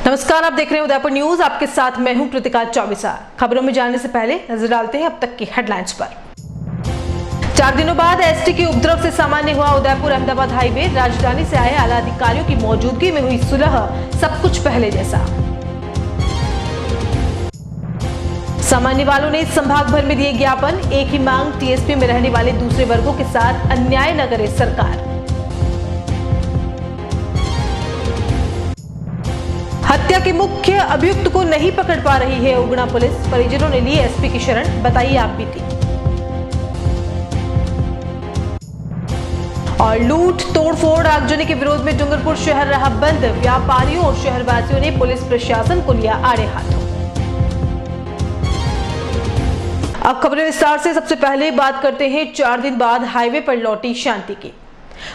नमस्कार, आप देख रहे हैं उदयपुर न्यूज। आपके साथ मैं हूं कृतिका चौबीसा। खबरों में जाने से पहले नजर डालते हैं अब तक की हेडलाइंस पर। 4 दिनों बाद एसटी के उपद्रव से सामान्य हुआ उदयपुर अहमदाबाद हाईवे। राजधानी से आए आला अधिकारियों की मौजूदगी में हुई सुलह, सब कुछ पहले जैसा। सामान्य वालों ने संभाग भर में दिए ज्ञापन, एक ही मांग, टीएसपी में रहने वाले दूसरे वर्गों के साथ अन्याय न करे सरकार। हत्या के मुख्य अभियुक्त को नहीं पकड़ पा रही है उगना पुलिस, परिजनों ने ली एसपी की शरण। बताइए आप बीती। और लूट तोड़फोड़ आगजनी के विरोध में डूंगरपुर शहर रहा बंद। व्यापारियों और शहरवासियों ने पुलिस प्रशासन को लिया आड़े हाथों। अब खबरें विस्तार से। सबसे पहले बात करते हैं 4 दिन बाद हाईवे पर लौटी शांति की।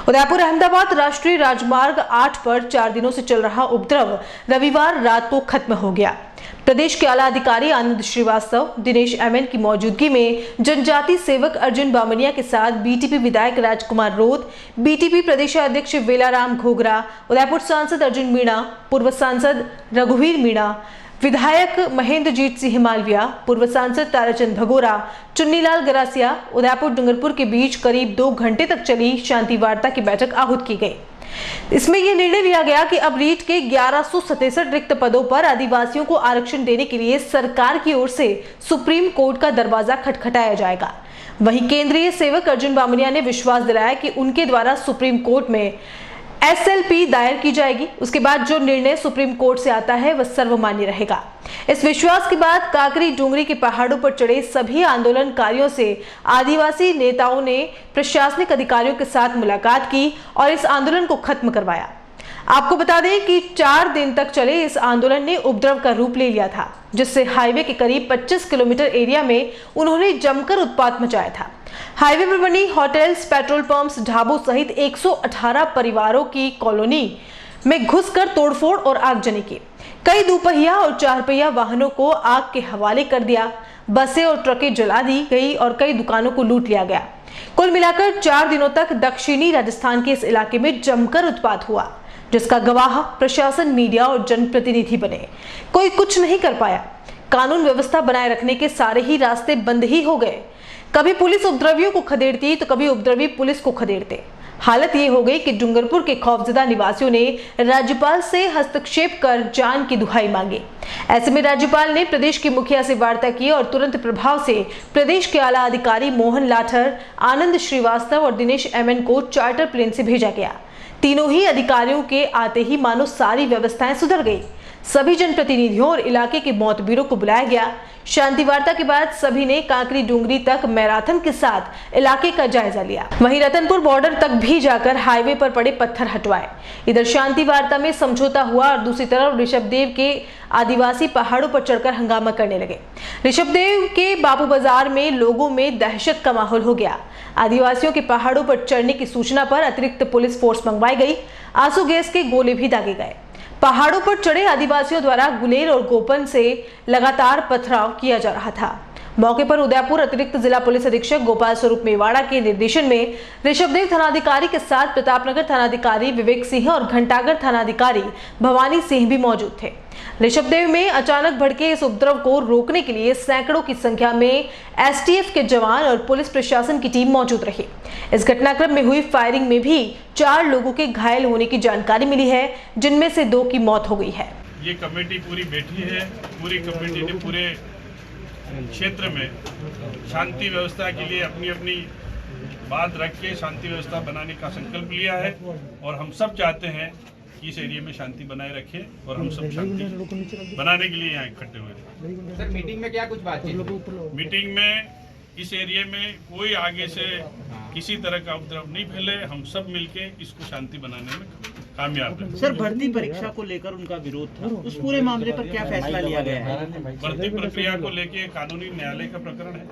उदयपुर अहमदाबाद राष्ट्रीय राजमार्ग 8 पर 4 दिनों से चल रहा उपद्रव रविवार रात को खत्म हो गया। प्रदेश के आला अधिकारी आनंद श्रीवास्तव, दिनेश एमएन की मौजूदगी में जनजाति सेवक अर्जुन बामनिया के साथ बीटीपी विधायक राजकुमार रोध, बीटीपी प्रदेशाध्यक्ष वेलाराम घोगरा, उदयपुर सांसद अर्जुन मीणा, पूर्व सांसद रघुवीर मीणा, विधायक महेंद्रजीत सिंह मालविया, पूर्व सांसद ताराचंद भगोरा, चुन्नीलाल गरासिया, उदयपुर डूंगरपुर के बीच करीब 2 घंटे तक चली शांति वार्ता की बैठक आहूत की गई। इसमें यह निर्णय लिया गया कि अब रीट के 1167 रिक्त पदों पर आदिवासियों को आरक्षण देने के लिए सरकार की ओर से सुप्रीम कोर्ट का दरवाजा खटखटाया जाएगा। वहीं केंद्रीय सेवक अर्जुन बामनिया ने विश्वास दिलाया कि उनके द्वारा सुप्रीम कोर्ट में एसएलपी दायर की जाएगी। उसके बाद जो निर्णय सुप्रीम कोर्ट से आता है वह सर्वमान्य रहेगा। इस विश्वास के बाद काकरी डूंगरी के पहाड़ों पर चढ़े सभी आंदोलनकारियों से आदिवासी नेताओं ने प्रशासनिक अधिकारियों के साथ मुलाकात की और इस आंदोलन को खत्म करवाया। आपको बता दें कि 4 दिन तक चले इस आंदोलन ने उपद्रव का रूप ले लिया था, जिससे हाईवे के करीब 25 किलोमीटर एरिया में उन्होंने जमकर उत्पात मचाया था। हाईवे पर बनी होटल्स, पेट्रोल पंप्स, ढाबों सहित 118 परिवारों की कॉलोनी में घुसकर तोड़फोड़ और आगजनी की। कई दोपहिया और 4 पहिया वाहनों को आग के हवाले कर दिया। बसें और ट्रकें जला दी गई और कई दुकानों को लूट लिया गया। कुल मिलाकर 4 दिनों तक दक्षिणी राजस्थान के इस इलाके में जमकर उत्पात हुआ, जिसका गवाह प्रशासन, मीडिया और जनप्रतिनिधि बने। कोई कुछ नहीं कर पाया। कानून व्यवस्था बनाए रखने के सारे ही रास्ते बंद ही हो गए। कभी पुलिस उपद्रवियों को खदेड़ती तो कभी उपद्रवी पुलिस को खदेड़ते। हालत ये हो गई कि डूंगरपुर के खौफजदा निवासियों ने राज्यपाल से हस्तक्षेप कर जान की दुहाई मांगी। ऐसे में राज्यपाल ने प्रदेश के मुखिया से वार्ता की और तुरंत प्रभाव से प्रदेश के आला अधिकारी मोहन लाठर, आनंद श्रीवास्तव और दिनेश एमएन को चार्टर प्लेन से भेजा गया। तीनों ही अधिकारियों के आते ही मानो सारी व्यवस्थाएं सुधर गई। सभी जनप्रतिनिधियों और इलाके के मोहतबीरों को बुलाया गया। शांति वार्ता के बाद सभी ने काकरी डूंगरी तक मैराथन के साथ इलाके का जायजा लिया। वहीं रतनपुर बॉर्डर तक भी जाकर हाईवे पर पड़े पत्थर हटवाए। इधर शांति वार्ता में समझौता हुआ और दूसरी तरफ ऋषभदेव के आदिवासी पहाड़ों पर चढ़कर हंगामा करने लगे। ऋषभदेव के बापू बाजार में लोगों में दहशत का माहौल हो गया। आदिवासियों के पहाड़ों पर चढ़ने की सूचना पर अतिरिक्त पुलिस फोर्स मंगवाई गई। आंसू गैस के गोले भी दागे गए। पहाड़ों पर चढ़े आदिवासियों द्वारा गुलेर और गोपन से लगातार पथराव किया जा रहा था। मौके पर उदयपुर अतिरिक्त जिला पुलिस अधीक्षक गोपाल स्वरूप मेवाड़ा के निर्देशन में ऋषभदेव थानाधिकारी के साथ प्रतापनगर थानाधिकारी विवेक सिंह और घंटागर थानाधिकारी भवानी सिंह भी मौजूद थे। ऋषभदेव में अचानक भड़के इस उपद्रव को रोकने के लिए सैकड़ों की संख्या में एसटीएफ के जवान और पुलिस प्रशासन की टीम मौजूद रही। इस घटनाक्रम में हुई फायरिंग में भी 4 लोगों के घायल होने की जानकारी मिली है, जिनमें से 2 की मौत हो गई है। ये कमेटी पूरी बैठी है। पूरी कमेटी ने पूरे क्षेत्र में शांति व्यवस्था के लिए अपनी अपनी बात रख के शांति व्यवस्था बनाने का संकल्प लिया है और हम सब चाहते हैं कि इस एरिया में शांति बनाए रखें और हम सब शांति बनाने के लिए यहाँ इकट्ठे हुए। सर, मीटिंग में क्या कुछ बातचीत? मीटिंग में इस एरिया में कोई आगे से किसी तरह का उपद्रव नहीं फैले। हम सब मिलके इसको शांति बनाने में कामयाब हैं। सर, भर्ती परीक्षा को लेकर उनका विरोध था, उस पूरे मामले पर क्या फैसला लिया गया है? भर्ती प्रक्रिया को लेके कानूनी न्यायालय का प्रकरण है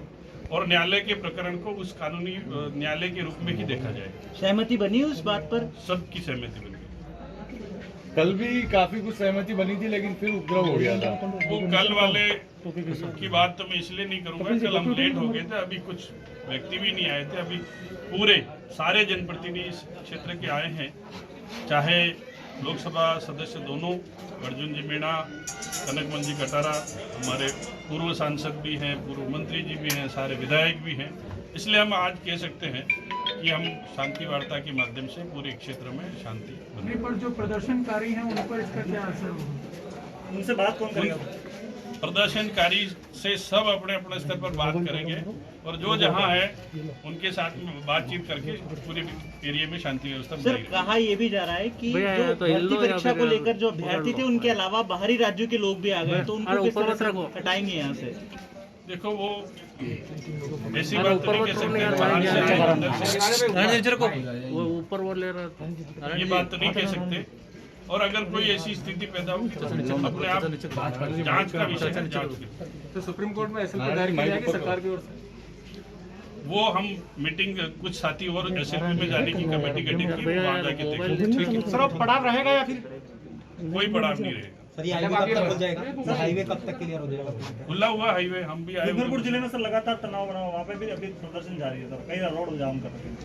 और न्यायालय के प्रकरण को उस कानूनी न्यायालय के रूप में ही देखा जाएगा। सहमति बनी उस बात पर? सबकी सहमति बनी। कल भी काफी कुछ सहमति बनी थी, लेकिन फिर उपद्रव हो गया था। वो कल वाले की बात तो मैं इसलिए नहीं करूंगा, कल हम लेट हो गए थे। अभी कुछ व्यक्ति भी नहीं आए थे। अभी पूरे सारे जनप्रतिनिधि इस क्षेत्र के आए हैं, चाहे लोकसभा सदस्य दोनों अर्जुन जी मीणा, कनकमल जी कटारा, हमारे पूर्व सांसद भी हैं, पूर्व मंत्री जी भी हैं, सारे विधायक भी हैं। इसलिए हम आज कह सकते हैं कि हम शांति वार्ता के माध्यम से पूरे क्षेत्र में शांति नहीं, पर जो प्रदर्शनकारी हैं उन पर इसका क्या असर होगा? उनसे बात कौन करेगा? प्रदर्शनकारी से सब अपने अपने स्तर पर बात करेंगे और जो जहां है उनके साथ में बातचीत करके पूरे एरिया में शांति व्यवस्था सर, बनाई रहेगी। कहा ये भी जा रहा है कि जो भर्ती परीक्षा को लेकर जो अभ्यर्थी थे उनके अलावा बाहरी राज्यों के लोग भी आ गए, तो उनको किस तरह से हटाएंगे यहाँ से? देखो वो ऐसी बात तो नहीं कह सकते बाहर से आए, अंदर से वो ऊपर वो ले रहा था। ये बात तो नहीं कह सकते। और अगर कोई ऐसी स्थिति पैदा हो तो अपने आप जांच का विषय है, जांच की। तो सुप्रीम कोर्ट में ऐसे दायर की जाएगी सरकार की ओर से? वो हम मीटिंग कुछ साथी और एसएलपी में जाने की कमेटी गठित की, वहाँ जाके देखेंगे। सर, अब पड़ाव रहेगा या फिर कोई पड़ाव नहीं रहेगा। सर, ये हाईवे कब तक खुल जाएगा? हाईवे कब तक क्लियर हो जाएगा? खुला हुआ हाईवे, हम भी आए डूंगरपुर हुए जिले में सर लगातार तनाव बना, वहाँ पे भी अभी प्रदर्शन जारी है सर, कई रोड जाम कर रहे हैं।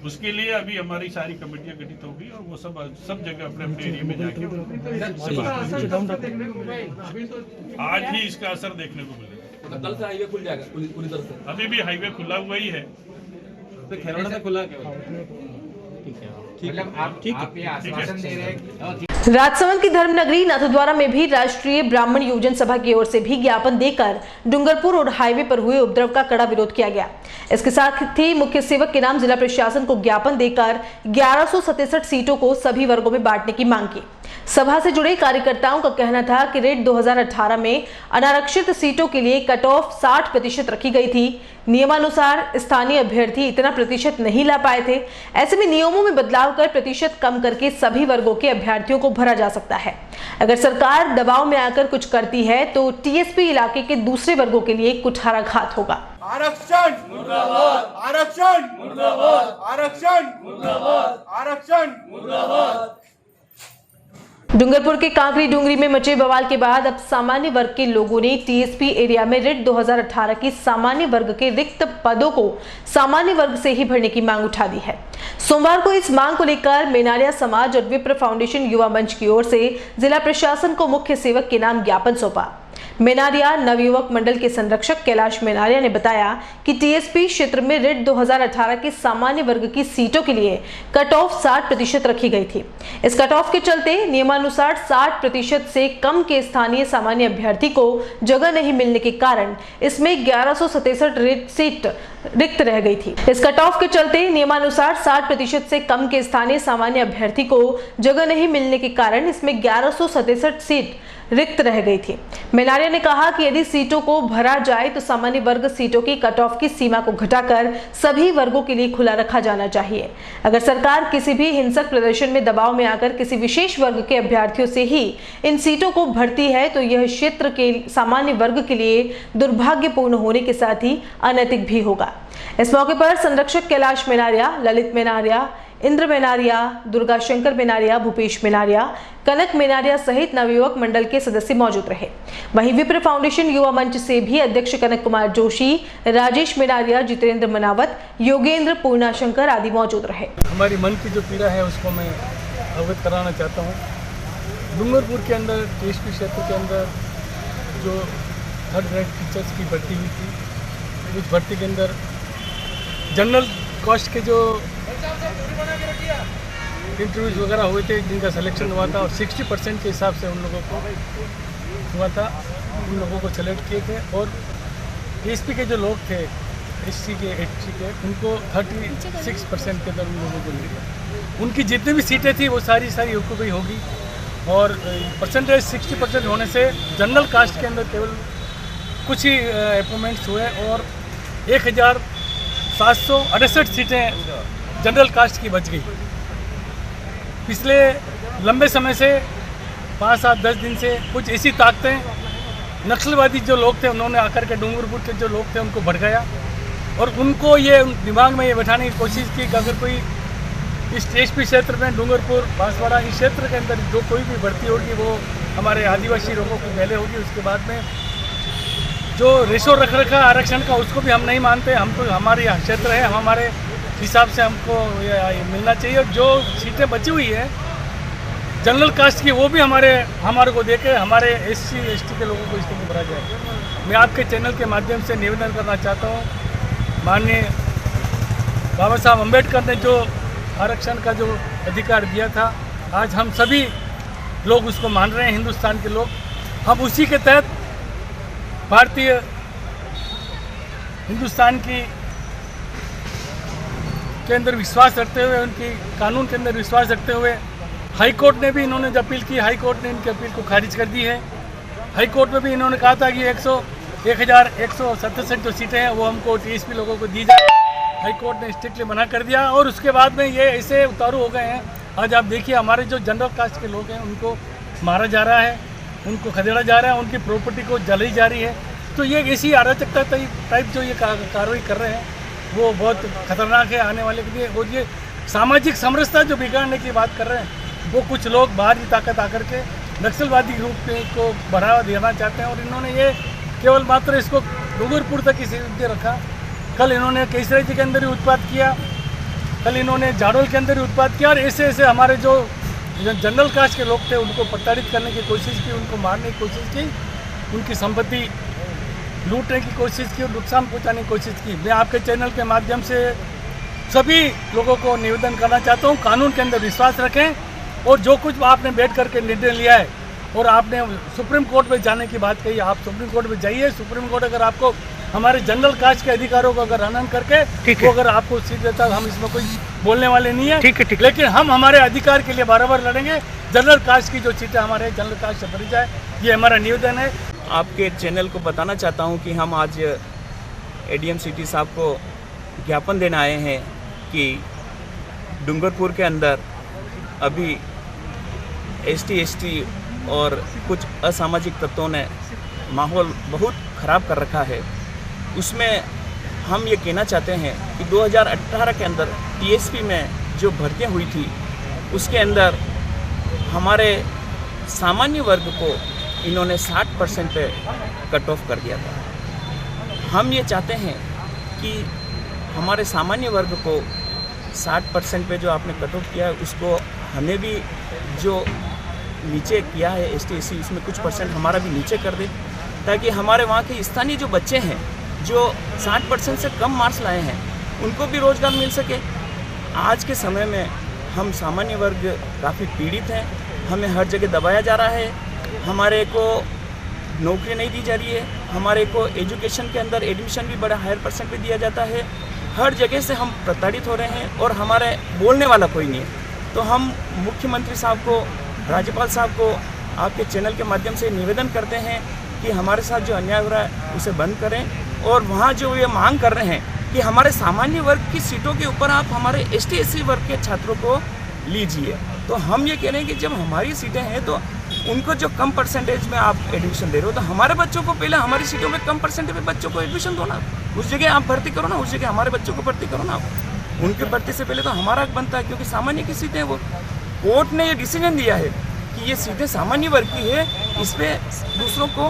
उसके लिए अभी हमारी सारी कमेटियां गठित होगी और वो सब जगह अपने अपने एरिया में जाके इसका असर कब तक देखने को मिलेगा? अभी तो आज ही इसका असर देखने को मिलेगा। कल से हाईवे खुल जाएगा पूरी तरह से। अभी भी हाईवे खुला हुआ ही है। खेरौड़ा से खुला क्या? मतलब आप ये आश्वासन दे रहे हैं? राजसमंद की धर्मनगरी नाथद्वारा में भी राष्ट्रीय ब्राह्मण योजन सभा की ओर से भी ज्ञापन देकर डूंगरपुर रोड हाईवे पर हुए उपद्रव का कड़ा विरोध किया गया। इसके साथ ही मुख्य सेवक के नाम जिला प्रशासन को ज्ञापन देकर 1167 सीटों को सभी वर्गों में बांटने की मांग की। सभा से जुड़े कार्यकर्ताओं का कहना था कि रेट 2018 में अनारक्षित सीटों के लिए कट ऑफ 60% रखी गई थी। नियमानुसार स्थानीय अभ्यर्थी इतना प्रतिशत नहीं ला पाए थे। ऐसे में नियमों में बदलाव कर प्रतिशत कम करके सभी वर्गों के अभ्यर्थियों को भरा जा सकता है। अगर सरकार दबाव में आकर कुछ करती है तो टीएसपी इलाके के दूसरे वर्गों के लिए कुठाराघात होगा। आरक्षण मुर्दाबाद, आरक्षण मुर्दाबाद, आरक्षण मुर्दाबाद, आरक्षण मुर्दाबाद। डूंगरपुर के कांकरी डूंगरी में मचे बवाल के बाद अब सामान्य वर्ग के लोगों ने टीएसपी एरिया में रिट 2018 की सामान्य वर्ग के रिक्त पदों को सामान्य वर्ग से ही भरने की मांग उठा दी है। सोमवार को इस मांग को लेकर मेनारिया समाज और विप्र फाउंडेशन युवा मंच की ओर से जिला प्रशासन को मुख्य सेवक के नाम ज्ञापन सौंपा। मेनारिया नवयुवक मंडल के संरक्षक कैलाश मेनारिया ने बताया कि टीएसपी क्षेत्र में रिट 2018 की सामान्य वर्ग की सीटों के लिए कट ऑफ 60% रखी गई थी। इस कट ऑफ के चलते नियमानुसार 60% से कम के स्थानीय सामान्य अभ्यर्थी को जगह नहीं मिलने के कारण इसमें 1167 सीट रिक्त रह गई थी। इस कट ऑफ के चलते नियमानुसार 60% से कम के स्थानीय सामान्य अभ्यर्थी को जगह नहीं मिलने के कारण इसमें 1167 सीट रिक्त रह गई थी। मेनारिया ने कहा कि यदि सीटों को भरा जाए तो सामान्य वर्ग सीटों की कट ऑफ की सीमा को घटाकर सभी वर्गों के लिए खुला रखा जाना चाहिए। अगर सरकार किसी भी हिंसक प्रदर्शन में दबाव में आकर किसी विशेष वर्ग के अभ्यर्थियों से ही इन सीटों को भरती है तो यह क्षेत्र के सामान्य वर्ग के लिए दुर्भाग्यपूर्ण होने के साथ ही अनैतिक भी होगा। इस मौके पर संरक्षक कैलाश मेनारिया, ललित मेनारिया, इंद्र मेनारिया, दुर्गा शंकर मेनारिया, भूपेश मेनारिया, कनक मेनारिया सहित नवयुवक मंडल के सदस्य मौजूद रहे। वहीं विप्र फाउंडेशन युवा मंच से भी अध्यक्ष कनक कुमार जोशी, राजेश मेनारिया, जितेंद्र मनावत, योगेंद्र, पूर्णा शंकर आदि मौजूद रहे। हमारी मन की जो पीड़ा है उसको मैं अवगत कराना चाहता हूँ। डूंगरपुर के अंदर टीएसपी क्षेत्र के अंदर जो थर्ड ग्रेड टीचर्स की भर्ती हुई थी, उस भर्ती के अंदर जनरल कास्ट के जो इंटरव्यूज वगैरह हुए थे जिनका सिलेक्शन हुआ था और 60% के हिसाब से उन लोगों को हुआ था, उन लोगों को सेलेक्ट किए थे। और एसपी के जो लोग थे, एससी के, एसटी के, उनको 36% के अंदर उन लोगों को मिली। उनकी जितनी भी सीटें थी वो सारी हुकूमत होगी और परसेंटेज 60% होने से जनरल कास्ट के अंदर केवल कुछ ही अपॉइंटमेंट्स हुए और 1768 सीटें जनरल कास्ट की बच गई। पिछले लंबे समय से 5-7-10 दिन से कुछ ऐसी ताकतें नक्सलवादी जो लोग थे उन्होंने आकर के डूंगरपुर के जो लोग थे उनको भड़काया और उनको ये दिमाग में ये बैठाने की कोशिश की कि अगर कोई इस टीएसपी क्षेत्र में डूंगरपुर, बांसवाड़ा, इस क्षेत्र के अंदर जो कोई भी भर्ती होगी वो हमारे आदिवासी लोगों की पहले होगी। उसके बाद में जो रेशो रख रखा आरक्षण का उसको भी हम नहीं मानते। हमको हमारे यहाँ क्षेत्र है, हमारे हिसाब से हमको ये मिलना चाहिए। और जो सीटें बची हुई है जनरल कास्ट की वो भी हमारे को देके हमारे SC ST के लोगों को इसमें भरा जाए। मैं आपके चैनल के माध्यम से निवेदन करना चाहता हूँ, माननीय बाबा साहब अम्बेडकर ने जो आरक्षण का जो अधिकार दिया था, आज हम सभी लोग उसको मान रहे हैं, हिंदुस्तान के लोग। हम उसी के तहत भारतीय हिंदुस्तान की के अंदर विश्वास रखते हुए, उनकी कानून के अंदर विश्वास रखते हुए, हाई कोर्ट ने भी इन्होंने जो अपील की, हाई कोर्ट ने इनकी अपील को खारिज कर दी है। हाई कोर्ट में भी इन्होंने कहा था कि 1167 जो सीटें हैं वो हमको TSP लोगों को दी जाए। हाई कोर्ट ने स्ट्रिक्टली मना कर दिया और उसके बाद में ये ऐसे उतारू हो गए हैं। आज आप देखिए हमारे जो जनरल कास्ट के लोग हैं उनको मारा जा रहा है, उनको खदेड़ा जा रहा है, उनकी प्रॉपर्टी को जलाई जा रही है। तो ये ऐसी अराजकता टाइप जो ये कार्रवाई कर रहे हैं वो बहुत खतरनाक है आने वाले के लिए। और ये सामाजिक समरसता जो बिगाड़ने की बात कर रहे हैं, वो कुछ लोग बाहरी ताकत आकर के नक्सलवादी रूप को बढ़ावा देना चाहते हैं। और इन्होंने ये केवल मात्र इसको डूंगरपुर तक ही सीमित रखा। कल इन्होंने केसरिया जी के अंदर ही उत्पात किया, कल इन्होंने जाडोल के अंदर ही उत्पात किया, और ऐसे ऐसे हमारे जो जनरल कास्ट के लोग थे उनको प्रताड़ित करने की कोशिश की, उनको मारने की कोशिश की, उनकी संपत्ति लूटने की कोशिश की और नुकसान पहुंचाने की कोशिश की। मैं आपके चैनल के माध्यम से सभी लोगों को निवेदन करना चाहता हूं, कानून के अंदर विश्वास रखें। और जो कुछ आपने बैठ करके निर्णय लिया है और आपने सुप्रीम कोर्ट में जाने की बात कही, आप सुप्रीम कोर्ट में जाइए। सुप्रीम कोर्ट अगर आपको हमारे जनरल कास्ट के अधिकारों को अगर हनन करके वो अगर आपको सीट देता है, हम इसमें कोई बोलने वाले नहीं है। ठीक। लेकिन हम हमारे अधिकार के लिए बराबर लड़ेंगे। जनरल कास्ट की जो सीटें हमारे जनरल कास्ट से भरी जाए, ये हमारा निवेदन है। आपके चैनल को बताना चाहता हूं कि हम आज ADM सिटी साहब को ज्ञापन देने आए हैं कि डूंगरपुर के अंदर अभी ST ST और कुछ असामाजिक तत्वों ने माहौल बहुत ख़राब कर रखा है। उसमें हम ये कहना चाहते हैं कि 2018 के अंदर TSP में जो भर्तियाँ हुई थी उसके अंदर हमारे सामान्य वर्ग को इन्होंने 60% पे कट ऑफ कर दिया था। हम ये चाहते हैं कि हमारे सामान्य वर्ग को 60% पे जो आपने कट ऑफ किया है उसको हमें भी जो नीचे किया है ST SC उसमें कुछ % हमारा भी नीचे कर दे, ताकि हमारे वहाँ के स्थानीय जो बच्चे हैं जो 60% से कम मार्क्स लाए हैं उनको भी रोज़गार मिल सके। आज के समय में हम सामान्य वर्ग काफ़ी पीड़ित हैं, हमें हर जगह दबाया जा रहा है, हमारे को नौकरी नहीं दी जा रही है, हमारे को एजुकेशन के अंदर एडमिशन भी बड़ा हायर % पे दिया जाता है। हर जगह से हम प्रताड़ित हो रहे हैं और हमारे बोलने वाला कोई नहीं है। तो हम मुख्यमंत्री साहब को, राज्यपाल साहब को आपके चैनल के माध्यम से निवेदन करते हैं कि हमारे साथ जो अन्याय हो रहा है उसे बंद करें। और वहाँ जो ये मांग कर रहे हैं कि हमारे सामान्य वर्ग की सीटों के ऊपर आप हमारे ST SC वर्ग के छात्रों को लीजिए। तो हम ये कह रहे हैं कि जब हमारी सीटें हैं तो उनको जो कम % में आप एडमिशन दे रहे हो, तो हमारे बच्चों को पहले हमारी सीटों में कम % में बच्चों को एडमिशन दो ना, उस जगह आप भर्ती करो ना, उस जगह हमारे बच्चों को भर्ती करो ना। उनकी भर्ती से पहले तो हमारा हक बनता है, क्योंकि सामान्य की सीटें वो कोर्ट ने ये डिसीजन दिया है कि ये सीटें सामान्य वर्ग की है, इस पर दूसरों को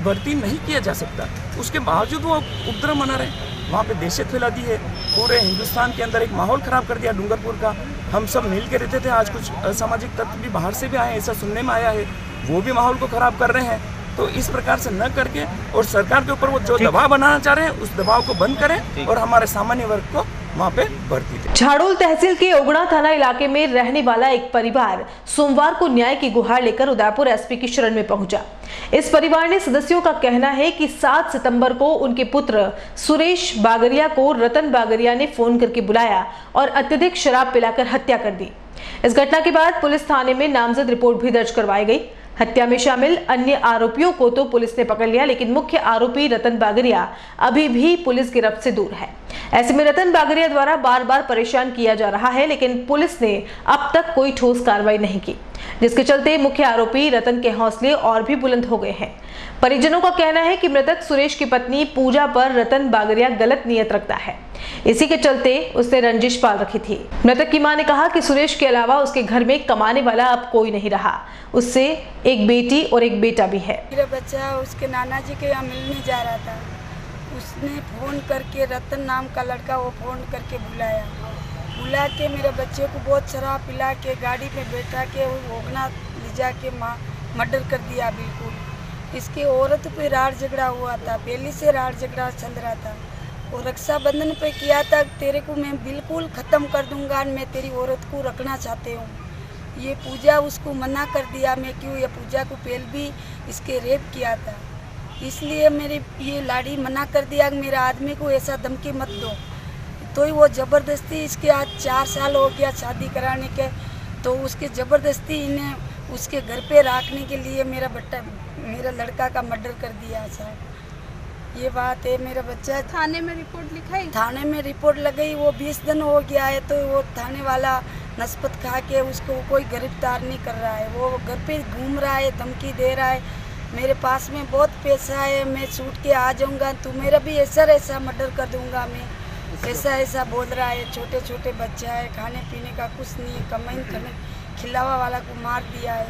भर्ती नहीं किया जा सकता। उसके बावजूद वो उपद्रव मना रहे, वहाँ पे दहशत फैला दी है, पूरे हिंदुस्तान के अंदर एक माहौल ख़राब कर दिया डूंगरपुर का। हम सब मिल के रहते थे, आज कुछ असामाजिक तत्व भी बाहर से भी आए, ऐसा सुनने में आया है, वो भी माहौल को ख़राब कर रहे हैं। तो इस प्रकार से न करके और सरकार के ऊपर वो जो दबाव बनाना चाह रहे हैं उस दबाव को बंद करें और हमारे सामान्य वर्ग को वहाँ पे भर्ती दें। झाड़ोल तहसील के ओगड़ा थाना इलाके में रहने वाला एक परिवार सोमवार को न्याय की गुहार लेकर उदयपुर SP की शरण में पहुंचा। इस परिवार ने सदस्यों का कहना है कि 7 सितंबर को उनके पुत्र सुरेश बागरिया को रतन बागरिया ने फोन करके बुलाया और अत्यधिक शराब पिलाकर हत्या कर दी। इस घटना के बाद पुलिस थाने में नामजद रिपोर्ट भी दर्ज करवाई गई। हत्या में शामिल अन्य आरोपियों को तो पुलिस ने पकड़ लिया, लेकिन मुख्य आरोपी रतन बागरिया अभी भी पुलिस गिरफ्त से दूर है। ऐसे में रतन बागरिया द्वारा बार बार परेशान किया जा रहा है, लेकिन पुलिस ने अब तक कोई ठोस कार्रवाई नहीं की, जिसके चलते मुख्य आरोपी रतन के हौसले और भी बुलंद हो गए हैं। परिजनों का कहना है कि मृतक सुरेश की पत्नी पूजा पर रतन बागरिया गलत नियत रखता है, इसी के चलते उसने रंजिश पाल रखी थी। मृतक की मां ने कहा कि सुरेश के अलावा उसके घर में कमाने वाला अब कोई नहीं रहा, उससे एक बेटी और एक बेटा भी है। मेरा बच्चा उसके नाना जी के यहाँ मिलने जा रहा था, उसने फ़ोन करके रतन नाम का लड़का वो फ़ोन करके बुलाया बुला के मेरे बच्चे को बहुत शराब पिला के गाड़ी में बैठा के ओगना ले जा के मर्डर कर दिया बिल्कुल। इसके औरत पे राड़ झगड़ा हुआ था, पहले से राड़ झगड़ा चल रहा था और रक्षाबंधन पे किया था, तेरे को मैं बिल्कुल ख़त्म कर दूंगा, मैं तेरी औरत को रखना चाहते हूँ। ये पूजा उसको मना कर दिया, मैं क्यों, ये पूजा को पहले भी इसके रेप किया था, इसलिए मेरी ये लाड़ी मना कर दिया कि मेरे आदमी को ऐसा धमकी मत दो। तो ही वो ज़बरदस्ती, इसके आज 4 साल हो गया शादी कराने के, तो उसके ज़बरदस्ती इन्हें उसके घर पे रखने के लिए मेरा लड़का का मर्डर कर दिया सर। ये बात है। मेरा बच्चा थाने में रिपोर्ट लिखाई, थाने में रिपोर्ट लगाई, वो 20 दिन हो गया है, तो वो थाने वाला नस्बत खा के उसको कोई गिरफ्तार नहीं कर रहा है। वो घर पे घूम रहा है, धमकी दे रहा है, मेरे पास में बहुत पैसा है, मैं छूट के आ जाऊंगा, तू मेरा भी ऐसा मर्डर कर दूंगा, मैं ऐसा बोल रहा है। छोटे छोटे बच्चा है, खाने पीने का कुछ नहीं है, कमाई करने खिलावा वाला को मार दिया है।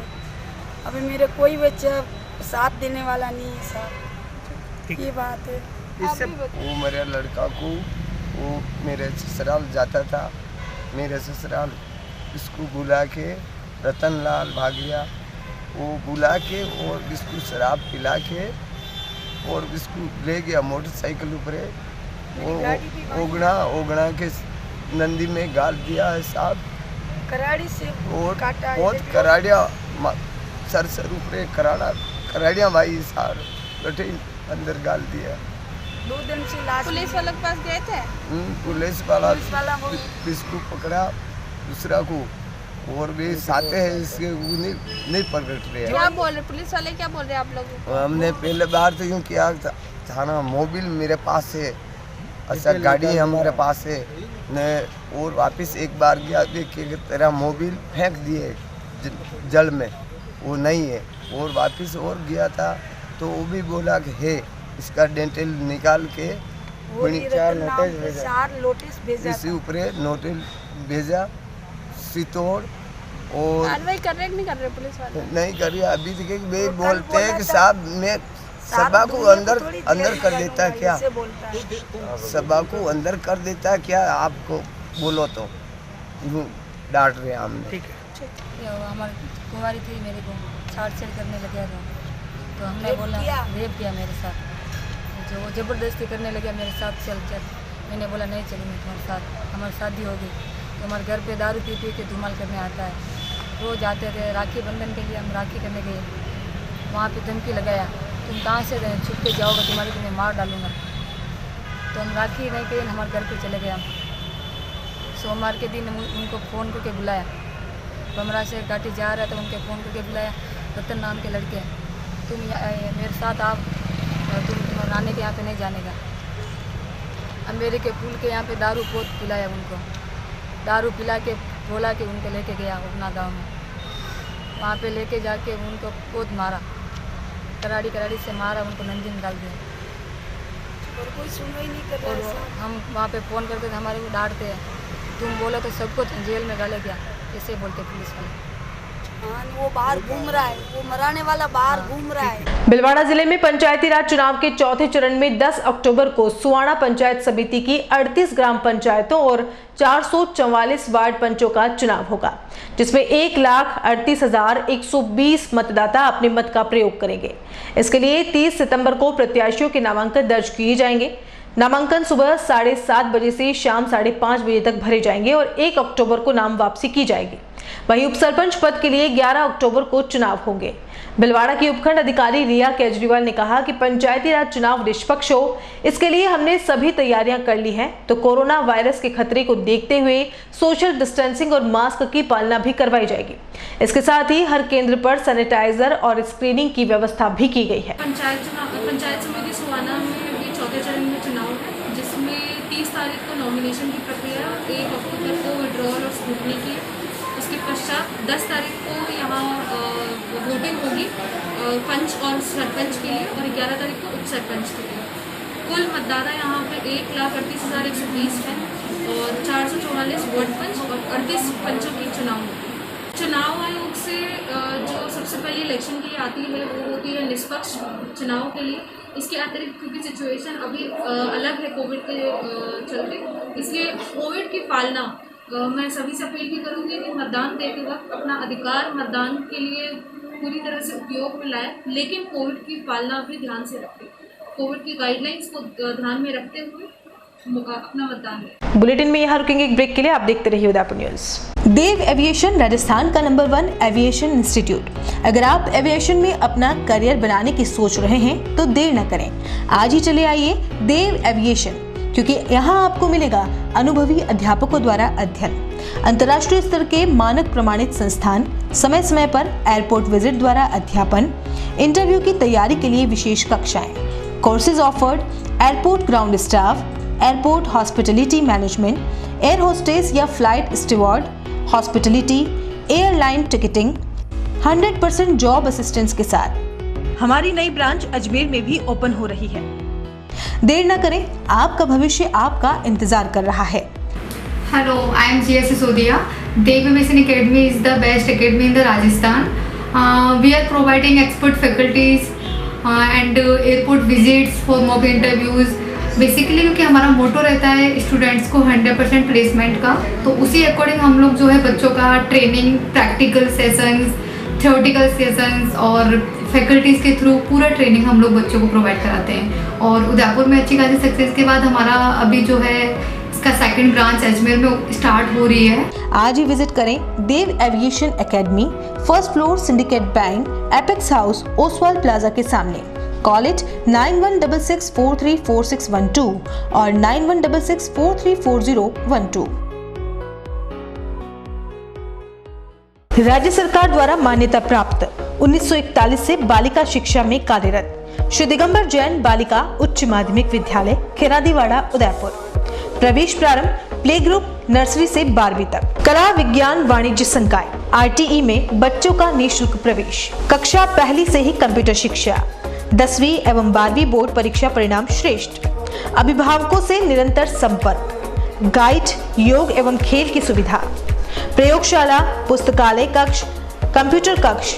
अभी मेरे कोई बच्चा साथ देने वाला नहीं है साहब, ये बात है। वो मेरे लड़का को वो मेरे ससुराल जाता था, मेरे ससुराल इसको बुला के रतन लाल भागिया वो बुला के और इसको शराब पिला के और इसको ले गया मोटरसाइकिल ऊपर, वो ओगना के नंदी में गाल दिया है साहब, कराड़ी से और काटा है, बहुत कराड़िया सर ऊपर कराड़िया भाई साहब बैठे अंदर गाल दिया। 2 दिन से लाश पुलिस वालों के पास गए थे, पुलिस वाला इसको पकड़ा, दूसरा को और भी साथे हैं इसके नहीं पकड़ रहे। क्या बोल रहे पुलिस वाले, क्या बोल रहे हैं आप लोगों को? हमने पहले बार तो यूँ किया था ना, मोबिल मेरे पास है, अच्छा गाड़ी हमारे पास है ने, और वापस एक बार गया कि तेरा मोबिल फेंक दिए जल में, वो नहीं है, और वापस और गया था तो वो भी बोला कि है, इसका डेंटल निकाल के 4 नोटिस भेजा, इसी ऊपर नोटिस भेजा सितोड़। और कार्रवाई कर रहे नहीं कर रहे पुलिस वाले? नहीं कर रही अभी तक, वे बोलते हैं कि साहब मैं सभा को अंदर कर देता है क्या, सभा को अंदर कर देता है क्या, आपको बोलो तो यूँ डांट रहे हैं हमने। ठीक है, हमारी कुंवारी थी, मेरे को छेड़ करने लगे था, तो हमने बोला रेप किया मेरे साथ, जो वो ज़बरदस्ती करने लगे मेरे साथ, चल मैंने बोला नहीं चलूँगी तुम्हारे साथ, हमारी शादी हो गई, तो हमारे घर पे दारू पी के धुमाल करने आता है, रोज आते थे। राखी बंधन के लिए हम राखी करने गए, वहाँ पे धमकी लगाया, तुम कहाँ से छुप के जाओगे, तुम्हें मार डालूँगा। तो हम राखी नहीं गए, हमारे घर पे चले गए। हम सोमवार के दिन उनको फ़ोन करके बुलाया, बमरा से गाड़ी जा रहा था, उनके फ़ोन करके बुलाया, रतन नाम के लड़के, तुम मेरे साथ आओ, तुम नानी के यहाँ पे नहीं जाने का। अमेरी के पुल के यहाँ पे दारू पोत पिलाया उनको, दारू पिला के बोला कि उनको लेके गया अपना गांव में, वहाँ पे लेके जाके उनको पोत मारा, कराड़ी से मारा, उनको नंदी निकाल दिया, और कोई सुनवाई नहीं कर रहा। और हम वहाँ पे फ़ोन करते थे, हमारे को डांटते हैं, तुम बोलो तो सबको जेल में डाले गया, ऐसे बोलते पुलिस वाले। वो बाहर घूम रहा है, वो मराने वाला बाहर घूम रहा है। भिलवाड़ा जिले में पंचायती राज चुनाव के चौथे चरण में 10 अक्टूबर को सुवाड़ा पंचायत समिति की 38 ग्राम पंचायतों और 444 वार्ड पंचों का चुनाव होगा, जिसमें 1,38,120 मतदाता अपने मत का प्रयोग करेंगे। इसके लिए 30 सितंबर को प्रत्याशियों के नामांकन दर्ज किए जाएंगे। नामांकन सुबह 7:30 बजे से शाम 5:30 बजे तक भरे जाएंगे और 1 अक्टूबर को नाम वापसी की जाएगी। वहीं उप सरपंच पद के लिए 11 अक्टूबर को चुनाव होंगे। भिलवाड़ा की उपखंड अधिकारी रिया केजरीवाल ने कहा कि पंचायती राज चुनाव निष्पक्ष हो, इसके लिए हमने सभी तैयारियां कर ली हैं, तो कोरोना वायरस के खतरे को देखते हुए सोशल डिस्टेंसिंग और मास्क की पालना भी करवाई जाएगी। इसके साथ ही हर केंद्र पर सैनिटाइजर और स्क्रीनिंग की व्यवस्था भी की गई है। पंचायत समिति सुवाना में ये चौथे चरण में चुनाव है, जिसमें 30 तारीख को नॉमिनेशन की प्रक्रिया, 1 अक्टूबर को विड्रॉल और स्क्रूटनी की, उसके पश्चात 10 तारीख को यहाँ वोटिंग होगी पंच और सरपंच के लिए, और 11 तारीख को उप सरपंच के लिए। कुल मतदाता यहाँ पे 1,38,120 हैं और 444 वार्ड पंच और 38 पंचों की चुनाव होगी। चुनाव आयोग से जो सबसे पहले इलेक्शन के लिए आती है वो होती है निष्पक्ष चुनाव के लिए। इसके अतिरिक्त क्योंकि सिचुएशन अभी अलग है कोविड के चलते, इसलिए कोविड की पालना मैं सभी से अपील भी करूँगी कि मतदान देते वक्त अपना अधिकार मतदान के लिए पूरी तरह से उपयोग में लाए, लेकिन कोविड की पालना भी ध्यान से रखें। कोविड की गाइडलाइंस को ध्यान में रखते हुए अपना मतदान दें। बुलेटिन में यहाँ रुकेंगे एक ब्रेक के लिए। आप देखते रहिए उदयपुर न्यूज। देव एविएशन राजस्थान का नंबर 1 एविएशन इंस्टीट्यूट। अगर आप एविएशन में अपना करियर बनाने की सोच रहे हैं तो देर न करें, आज ही चले आइए देव एविएशन, क्योंकि यहाँ आपको मिलेगा अनुभवी अध्यापकों द्वारा अध्ययन, अंतर्राष्ट्रीय स्तर के मानक प्रमाणित संस्थान, समय समय पर एयरपोर्ट विजिट द्वारा अध्यापन, इंटरव्यू की तैयारी के लिए विशेष कक्षाएं, courses offered, airport ground staff, airport hospitality management, air hostess या flight steward, hospitality, airline ticketing, 100% job assistance के साथ हमारी नई ब्रांच अजमेर में भी ओपन हो रही है। देर न करें, आपका भविष्य आपका इंतजार कर रहा है। Hello, I am GS Sisodia. Dev Aviation Academy is the best academy in the Rajasthan. We are providing expert faculties and airport visits for mock interviews. Basically क्योंकि हमारा मोटो रहता है स्टूडेंट्स को 100% प्लेसमेंट का, तो उसी अकॉर्डिंग हम लोग जो है बच्चों का training, practical sessions, theoretical sessions और फैकल्टीज़ के थ्रू पूरा ट्रेनिंग हम लोग बच्चों को प्रोवाइड कराते हैं। और उदयपुर में अच्छी खासी सक्सेस के बाद हमारा अभी जो है इसका सेकंड ब्रांच अजमेर में स्टार्ट हो रही है। आज ही विजिट करें Dev aviation academy, first floor, Syndicate Bank, Apex House, Oswal Plaza के सामने। कॉल 9166434612 और 9166434012। राज्य सरकार द्वारा मान्यता प्राप्त 1941 से बालिका शिक्षा में कार्यरत श्री दिगंबर जैन बालिका उच्च माध्यमिक विद्यालय खिरादीवाड़ा उदयपुर। प्रवेश प्रारंभ प्ले ग्रुप नर्सरी से 12वीं तक। कला विज्ञान वाणिज्य संकाय RTE में बच्चों का निःशुल्क प्रवेश। कक्षा पहली से ही कंप्यूटर शिक्षा। 10वीं एवं 12वीं बोर्ड परीक्षा परिणाम श्रेष्ठ। अभिभावकों से निरंतर संपर्क। गाइड, योग एवं खेल की सुविधा। प्रयोगशाला, पुस्तकालय कक्ष, कंप्यूटर कक्ष,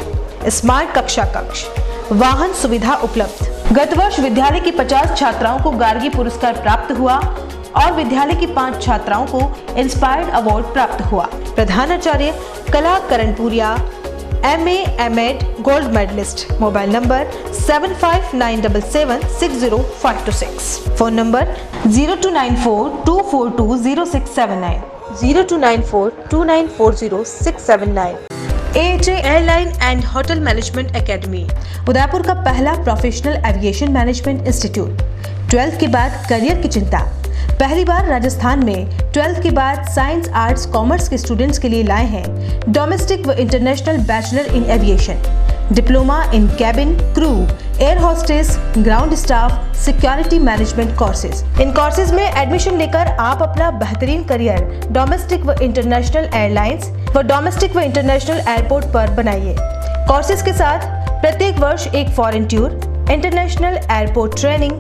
स्मार्ट कक्षा कक्ष, वाहन सुविधा उपलब्ध। गत वर्ष विद्यालय की 50 छात्राओं को गार्गी पुरस्कार प्राप्त हुआ और विद्यालय की 5 छात्राओं को इंस्पायर्ड अवार्ड प्राप्त हुआ। प्रधानाचार्य Kala Karanpuria, MA M.Ed gold medalist. Mobile number 7597760526। Phone number 0294242069, 0294294069। AHA airline and hotel management academy Udaipur का पहला professional aviation management institute. 12th के बाद करियर की चिंता, पहली बार राजस्थान में 12th के बाद साइंस, आर्ट्स, कॉमर्स के स्टूडेंट्स के लिए लाए हैं डोमेस्टिक व international bachelor in aviation, diploma in cabin crew, air hostess, ground staff, security management courses. इन कोर्सेज में एडमिशन लेकर आप अपना बेहतरीन करियर डोमेस्टिक व इंटरनेशनल एयरलाइंस व डोमेस्टिक व इंटरनेशनल एयरपोर्ट पर बनाइए। कोर्सेज के साथ प्रत्येक वर्ष एक foreign tour, international airport training,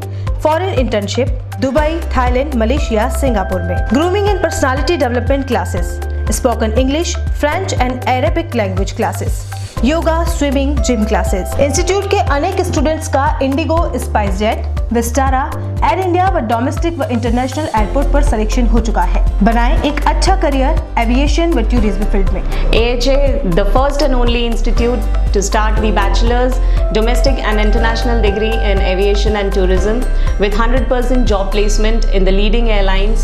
foreign internship Dubai, Thailand, Malaysia, Singapore में। Grooming and personality development classes, spoken English, French and Arabic language classes, yoga, swimming, gym classes. Institute के अनेक स्टूडेंट्स का Indigo, SpiceJet, Vistara, air India व domestic व international airport पर selection हो चुका है। बनाएं एक अच्छा करियर एविएशन व टूरिज्म फील्ड में। AHA, the first and only institute to start the bachelor's, domestic and international degree in aviation and tourism with 100% job placement in the leading airlines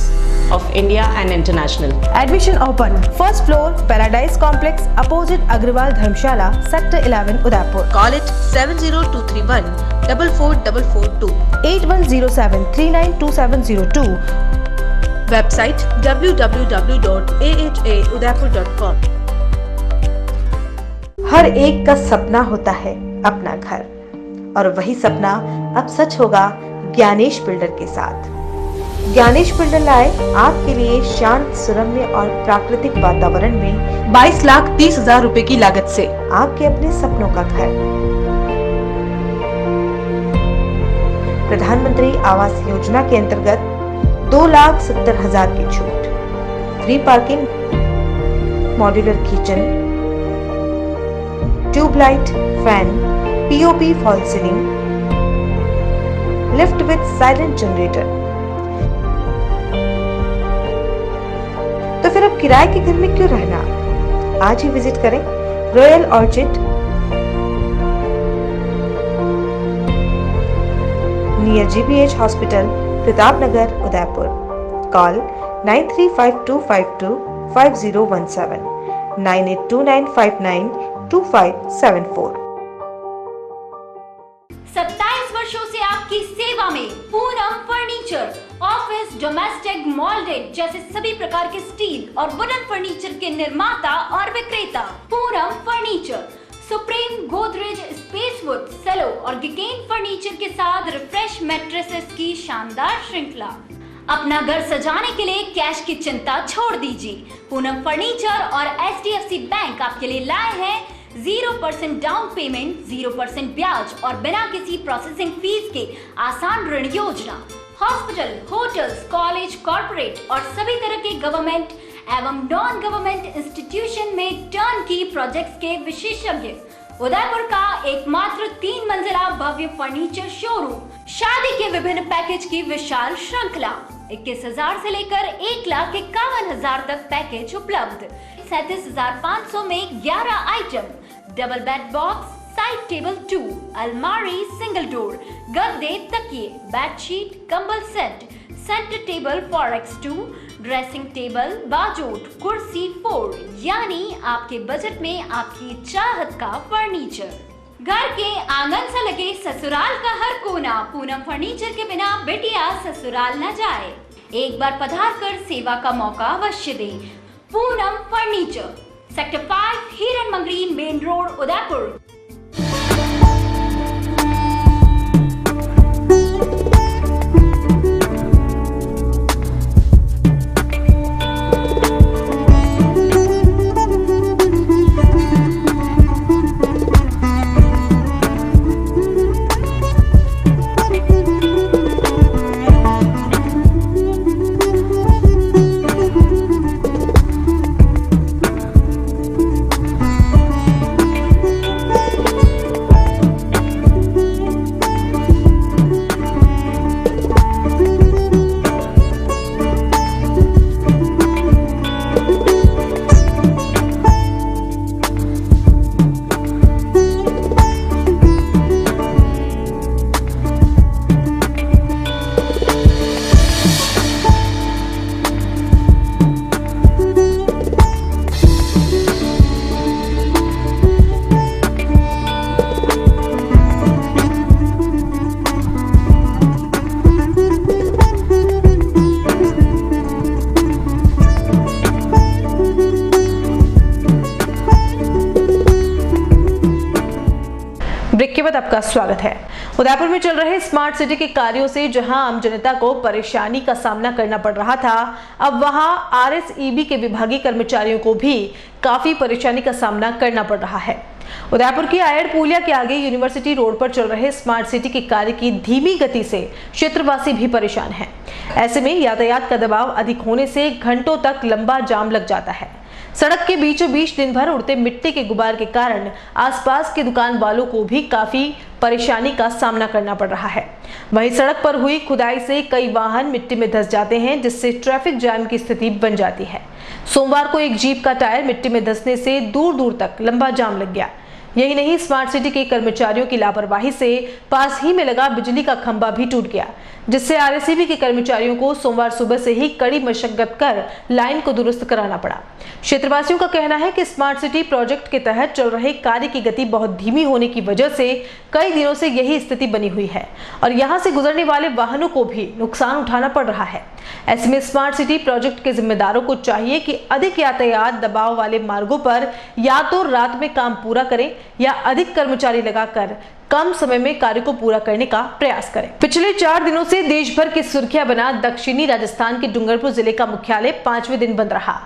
of India and international. Admission open. First floor, Paradise Complex, opposite Agrawal Dharmshala, Sector 11, Udaipur. Call it 70231 44442, 8107392702. Website www.ahaudapur.com. हर एक का सपना होता है अपना घर, और वही सपना अब सच होगा ज्ञानेश बिल्डर के साथ। ज्ञानेश बिल्डर लाए आपके लिए शांत, सुरम्य और प्राकृतिक वातावरण में 22,30,000 रुपए की लागत से आपके अपने सपनों का घर। प्रधानमंत्री आवास योजना के अंतर्गत 2,70,000 की छूट, free parking, modular kitchen, tubelight, fan, POP fall ceiling, lift with silent generator. तो फिर अब किराए के घर में क्यों रहना? आज ही विजिट करें royal orchid near GBH hospital, Pratapnagar, Udaipur. Call 9352525017 9829592574। 27 वर्षों से आपकी सेवा में पूनम फर्नीचर, ऑफिस, डोमेस्टिक, मॉल्डेड जैसे सभी प्रकार के स्टील और वुडन फर्नीचर के निर्माता और विक्रेता। Poonam furniture Supreme, Godrej, Spacewood, Cello और गिगेन फर्नीचर के साथ रिफ्रेश मैट्रेसेस की शानदार श्रृंखला। अपना घर सजाने के लिए कैश की चिंता छोड़ दीजिए। पूनम फर्नीचर और HDFC बैंक आपके लिए लाए हैं 0% डाउन पेमेंट, 0% ब्याज और बिना किसी प्रोसेसिंग फीस के आसान ऋण योजना। हॉस्पिटल, होटल्स, कॉलेज, कॉर्पोरेट और सभी तरह के गवर्नमेंट एवं नॉन गवर्नमेंट इंस्टीट्यूशन में टर्न की प्रोजेक्ट्स के विशेषज्ञ। उदयपुर का एकमात्र 3 मंजिला भव्य फर्नीचर शोरूम। शादी के विभिन्न पैकेज की विशाल श्रृंखला। 21,000 से लेकर 1,51,000 तक पैकेज उपलब्ध। 37,500 में 11 item, double bed box, side table 2, अलमारी, सिंगल डोर, गद्दे, तकिए, बेडशीट, कंबल set, centre table 4x2, dressing table, बाजूट, कुर्सी 4, यानी आपके बजट में आपकी चाहत का फर्नीचर। घर के आंगन से लगे ससुराल का हर कोना। पूनम फर्नीचर के बिना बेटिया ससुराल न जाए। एक बार पधार कर सेवा का मौका अवश्य दे। Poonam furniture, sector 5, Hiran Magri, main road, Udaipur. Break के बाद आपका स्वागत है। उदयपुर में चल रहे स्मार्ट सिटी के कार्यों से जहां आम जनता को परेशानी का सामना करना पड़ रहा था, अब वहां RSEB के विभागीय कर्मचारियों को भी काफी परेशानी का सामना करना पड़ रहा है। उदयपुर की आयड़ पुलिया के आगे यूनिवर्सिटी रोड पर चल रहे स्मार्ट सिटी के कार्य की धीमी गति से क्षेत्रवासी भी परेशान हैं। ऐसे में यातायात का दबाव अधिक होने से घंटों तक लंबा जाम लग जाता है। सड़क के बीचों बीच दिन भर उड़ते मिट्टी के गुबार के कारण आसपास के दुकान वालों को भी काफी परेशानी का सामना करना पड़ रहा है। वहीं सड़क पर हुई खुदाई से कई वाहन मिट्टी में धंस जाते हैं, जिससे ट्रैफिक जाम की स्थिति बन जाती है। सोमवार को एक जीप का टायर मिट्टी में धंसने से दूर दूर तक लंबा जाम लग गया। यही नहीं, स्मार्ट सिटी के कर्मचारियों की लापरवाही से पास ही में लगा बिजली का खंभा भी टूट गया, जिससे RSEB के कर्मचारियों को सोमवार सुबह से ही कड़ी मशक्कत कर लाइन को दुरुस्त कराना पड़ा। क्षेत्रवासियों का कहना है कि स्मार्ट सिटी प्रोजेक्ट के तहत चल रहे कार्य की गति बहुत धीमी होने की वजह से कई दिनों से यही स्थिति बनी हुई है और यहां से गुजरने वाले वाहनों को भी नुकसान उठाना पड़ रहा है। ऐसे में स्मार्ट सिटी प्रोजेक्ट के जिम्मेदारों को चाहिए कि अधिक यातायात दबाव वाले मार्गों पर या तो रात में काम पूरा करें या अधिक कर्मचारी लगाकर कम समय में कार्य को पूरा करने का प्रयास करें। पिछले 4 दिनों से देश भर की सुर्खियां बना दक्षिणी राजस्थान के डूंगरपुर जिले का मुख्यालय 5वें दिन बंद रहा।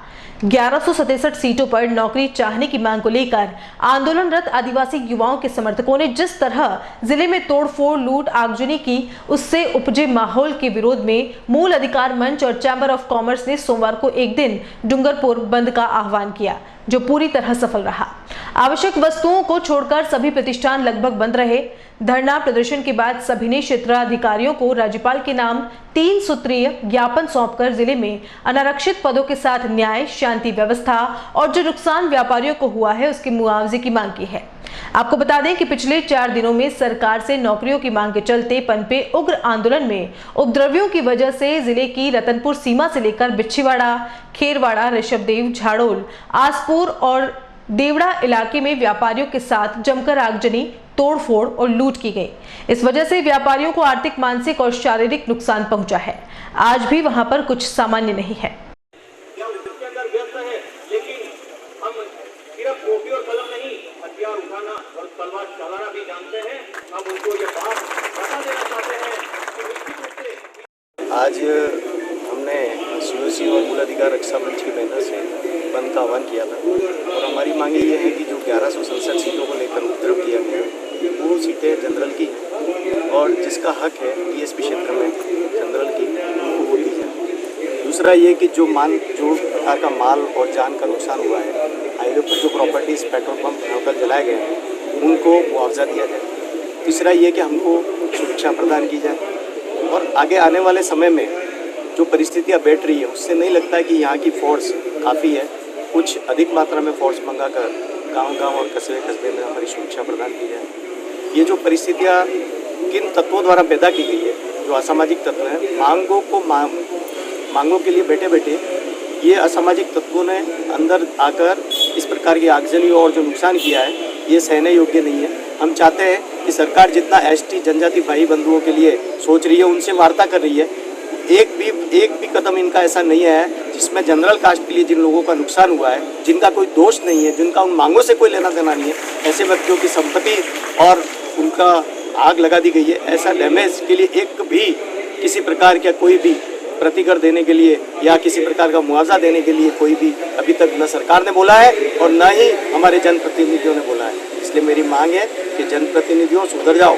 1167 सीटों पर नौकरी चाहने की मांग को लेकर आंदोलनरत आदिवासी युवाओं के समर्थकों ने जिस तरह जिले में तोड़फोड़, लूट, आगजनी की, उससे उपजे माहौल के विरोध में मूल अधिकार मंच और चैम्बर ऑफ कॉमर्स ने सोमवार को एक दिन डूंगरपुर बंद का आह्वान किया, जो पूरी तरह सफल रहा। आवश्यक वस्तुओं को छोड़कर सभी प्रतिष्ठान लगभग बंद रहे। रहे। धरना प्रदर्शन के बाद सभी ने क्षेत्राधिकारियों को राज्यपाल के नाम 3 सूत्रीय ज्ञापन सौंपकर जिले में अनारक्षित पदों के साथ न्याय, शांति व्यवस्था और जो नुकसान व्यापारियों को हुआ है उसके मुआवजे की मांग की है। आपको बता दें कि पिछले 4 दिनों में सरकार से नौकरियों की मांग के चलते पनपे उग्र आंदोलन में उपद्रवियों की वजह से जिले की रतनपुर सीमा से लेकर बिच्छीवाड़ा, खेरवाड़ा, ऋषभदेव, झाड़ोल, आसपुर और देवड़ा इलाके में व्यापारियों के साथ जमकर आगजनी, तोड़फोड़ और लूट की गई। इस वजह से व्यापारियों को आर्थिक, मानसिक और शारीरिक नुकसान पहुंचा है। आज भी वहां पर कुछ सामान्य नहीं है। आज हमने सीओसी और मूल अधिकार रक्षा मंच की बैनर से बंद का आह्वान किया था और हमारी मांगे ये है कि जो 1167 सीटों को लेकर उपद्रव किया गया वो सीटें जनरल की हैं और जिसका हक है टीएसपी क्षेत्र में जनरल की उनको वो दी जाए। दूसरा ये कि जो प्रकार का माल और जान का नुकसान हुआ है, हाईवे पर जो प्रॉपर्टीज़, पेट्रोल पंप, होटल जलाए गए हैं उनको मुआवजा दिया जाए। तीसरा ये कि हमको सुरक्षा प्रदान की जाए और आगे आने वाले समय में जो परिस्थितियाँ बैठ रही है उससे नहीं लगता है कि यहाँ की फोर्स काफ़ी है। कुछ अधिक मात्रा में फोर्स मंगाकर गांव-गांव और कस्बे में हमारी सुरक्षा प्रदान की जाए। ये जो परिस्थितियाँ किन तत्वों द्वारा पैदा की गई है, जो असामाजिक तत्व हैं, मांगों के लिए बैठे बैठे ये असामाजिक तत्वों ने अंदर आकर इस प्रकार की आगजनी और जो नुकसान किया है ये सहने योग्य नहीं है। हम चाहते हैं कि सरकार जितना एसटी जनजाति भाई बंधुओं के लिए सोच रही है, उनसे वार्ता कर रही है, एक भी कदम इनका ऐसा नहीं है जिसमें जनरल कास्ट के लिए जिन लोगों का नुकसान हुआ है, जिनका कोई दोष नहीं है, जिनका उन मांगों से कोई लेना देना नहीं है, ऐसे व्यक्तियों की संपत्ति और उनका आग लगा दी गई है। ऐसा डैमेज के लिए एक भी किसी प्रकार का कोई भी प्रतिकर देने के लिए या किसी प्रकार का मुआवजा देने के लिए कोई भी अभी तक न सरकार ने बोला है और न ही हमारे जनप्रतिनिधियों ने बोला है। इसलिए मेरी मांग है कि जनप्रतिनिधियों सुधर जाओ,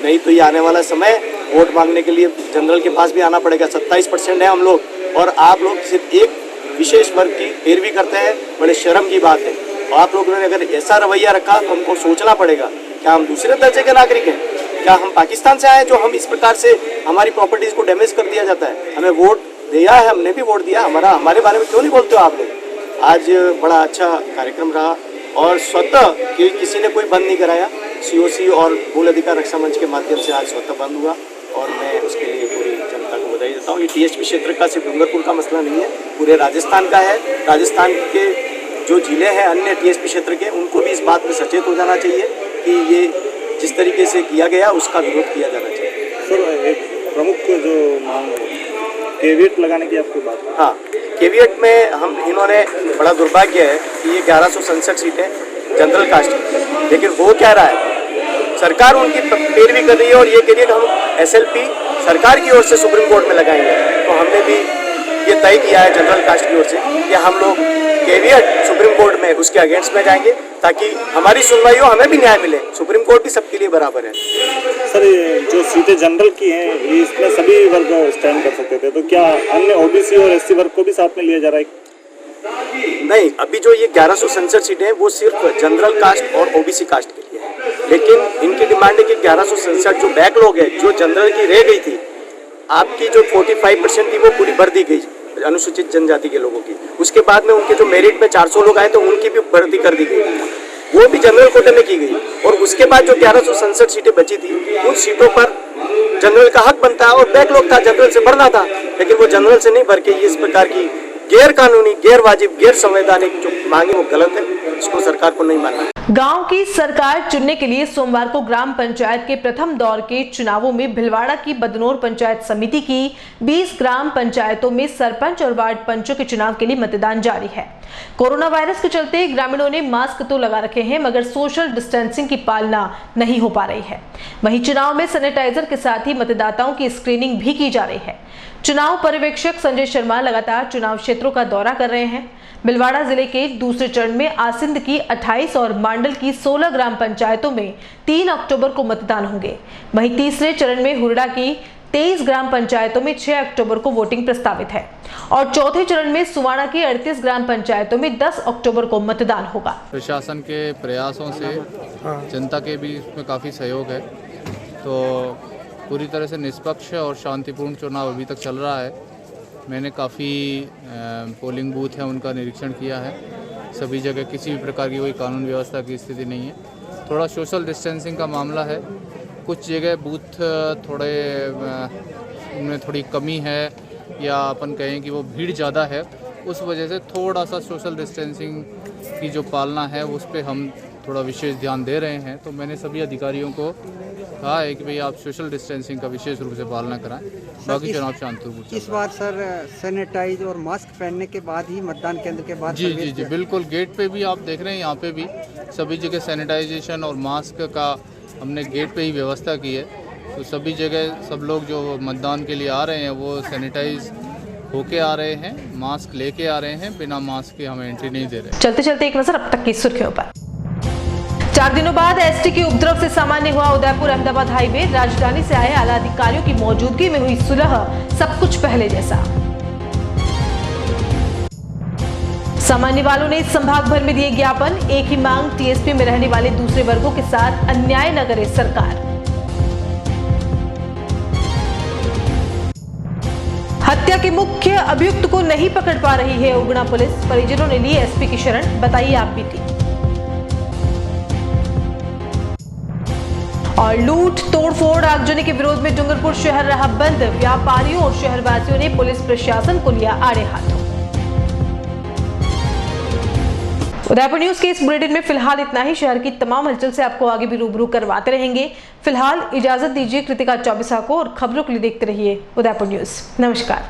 नहीं तो ये आने वाला समय वोट मांगने के लिए जनरल के पास भी आना पड़ेगा। 27% है हम लोग और आप लोग सिर्फ एक विशेष वर्ग की पैरवी करते हैं, बड़े शर्म की बात है। आप लोगों ने अगर ऐसा रवैया रखा तो हमको सोचना पड़ेगा, क्या हम दूसरे दर्जे के नागरिक हैं? क्या हम पाकिस्तान से आए जो हम इस प्रकार से हमारी प्रॉपर्टीज़ को डैमेज कर दिया जाता है? हमें वोट दिया है, हमने भी वोट दिया, हमारे बारे में क्यों नहीं बोलते हो आप लोग? आज बड़ा अच्छा कार्यक्रम रहा और स्वतः किसी ने कोई बंद नहीं कराया। सीओसी और मूल अधिकार रक्षा मंच के माध्यम से आज स्वतः बंद हुआ और मैं उसके लिए पूरी जनता को बधाई देता हूँ। ये टीएसपी क्षेत्र का सिर्फ डूंगरपुर का मसला नहीं है, पूरे राजस्थान का है। राजस्थान के जो जिले हैं अन्य टीएसपी क्षेत्र के, उनको भी इस बात में सचेत हो जाना चाहिए कि ये जिस तरीके से किया गया उसका विरोध किया जाना चाहिए। सर, एक प्रमुख जो मांग केवियट लगाने की आपको बात, हाँ, केवियट में इन्होंने बड़ा दुर्भाग्य है कि ये 1167 सीटें जनरल कास्ट की, लेकिन हो क्या रहा है, सरकार उनकी पैरवी कर रही है और ये कह रही है कि हम एसएलपी सरकार की ओर से सुप्रीम कोर्ट में लगाएंगे। तो हमने भी ये तय किया है जनरल कास्ट की ओर से कि हम लोग केवियट सुप्रीम कोर्ट में उसके अगेंस्ट में जाएंगे ताकि हमारी सुनवाई हो, हमें भी न्याय मिले। सुप्रीम कोर्ट भी सबके लिए बराबर है। सर, जो सीटें जनरल की हैं इसमें सभी वर्ग स्टैंड कर सकते थे, तो क्या अन्य ओबीसी और एससी वर्ग को भी साथ में लिया जा रहा है? नहीं, अभी जो ये 1167 सीटें हैं वो सिर्फ जनरल कास्ट और ओबीसी कास्ट के लिए है, लेकिन इनकी डिमांड है कि 1167 जो बैकलॉग है, जो जनरल की रह गई थी, आपकी जो 45% थी वो पूरी भर दी गई अनुसूचित जनजाति के लोगों की। उसके बाद में उनके जो मेरिट में 400 लोग आए तो उनकी भी भर्ती कर दी गई, वो भी जनरल कोटे में की गई। और उसके बाद जो 1167 सीटें बची थी उन सीटों पर जनरल का हक बनता है और बैकलॉग था, जनरल से भरना था, लेकिन वो जनरल से नहीं भर के इस प्रकार की गैर कानूनी, गैर वाजिब, गैर संवैधानिक जो मांगे वो गलत है, इसको सरकार को नहीं मानना है। गांव की सरकार चुनने के लिए सोमवार को ग्राम पंचायत के प्रथम दौर के चुनावों में भिलवाड़ा की बदनौर पंचायत समिति की 20 ग्राम पंचायतों में सरपंच और वार्ड पंचों के चुनाव के लिए मतदान जारी है। कोरोना वायरस के चलते ग्रामीणों ने मास्क तो लगा रखे हैं मगर सोशल डिस्टेंसिंग की पालना नहीं हो पा रही है। वहीं चुनाव में सैनिटाइजर के साथ ही मतदाताओं की स्क्रीनिंग भी की जा रही है। चुनाव पर्यवेक्षक संजय शर्मा लगातार चुनाव क्षेत्रों का दौरा कर रहे हैं। भिलवाड़ा जिले के दूसरे चरण में आसिंद की 28 और मांडल की 16 ग्राम पंचायतों में 3 अक्टूबर को मतदान होंगे। वहीं तीसरे चरण में हुरडा की 23 ग्राम पंचायतों में 6 अक्टूबर को वोटिंग प्रस्तावित है और चौथे चरण में सुवाना की 38 ग्राम पंचायतों में 10 अक्टूबर को मतदान होगा। प्रशासन के प्रयासों से जनता के भी इसमें काफ़ी सहयोग है, तो पूरी तरह से निष्पक्ष और शांतिपूर्ण चुनाव अभी तक चल रहा है। मैंने काफ़ी पोलिंग बूथ है उनका निरीक्षण किया है। सभी जगह किसी भी प्रकार की कोई कानून व्यवस्था की स्थिति नहीं है। थोड़ा सोशल डिस्टेंसिंग का मामला है, कुछ जगह बूथ थोड़े उनमें थोड़ी कमी है या अपन कहें कि वो भीड़ ज़्यादा है, उस वजह से थोड़ा सा सोशल डिस्टेंसिंग की जो पालना है उस पर हम थोड़ा विशेष ध्यान दे रहे हैं। तो मैंने सभी अधिकारियों को कहा है कि भाई आप सोशल डिस्टेंसिंग का विशेष रूप से पालना कराएं, बाकी चुनाव शांतिपूर्ण। इस बार सर सैनिटाइज और मास्क पहनने के बाद ही मतदान केंद्र के बाद जी जी जी बिल्कुल, गेट पे भी आप देख रहे हैं, यहाँ पे भी सभी जगह सैनिटाइजेशन और मास्क का हमने गेट पे ही व्यवस्था की है। तो सभी जगह सब लोग जो मतदान के लिए आ रहे हैं वो सैनिटाइज होके आ रहे हैं, मास्क लेके आ रहे हैं, बिना मास्क के हमें एंट्री नहीं दे रहे। चलते चलते एक नजर अब तक की सुर्खियों पर। 4 दिनों बाद एसटी के उपद्रव से सामान्य हुआ उदयपुर अहमदाबाद हाईवे। राजधानी से आए आला अधिकारियों की मौजूदगी में हुई सुलह, सब कुछ पहले जैसा। सामान्य वालों ने संभाग भर में दिए ज्ञापन, एक ही मांग, टीएसपी में रहने वाले दूसरे वर्गों के साथ अन्याय न करे सरकार। हत्या के मुख्य अभियुक्त को नहीं पकड़ पा रही है उगना पुलिस, परिजनों ने ली एसपी की शरण, बताइए आप बीती। और लूट तोड़फोड़ आगजनी के विरोध में डूंगरपुर शहर रहा बंद, व्यापारियों और शहरवासियों ने पुलिस प्रशासन को लिया आड़े हाथों। उदयपुर न्यूज के इस बुलेटिन में फिलहाल इतना ही। शहर की तमाम हलचल से आपको आगे भी रूबरू करवाते रहेंगे। फिलहाल इजाजत दीजिए कृतिका चौबीसा को और खबरों के लिए देखते रहिए उदयपुर न्यूज। नमस्कार।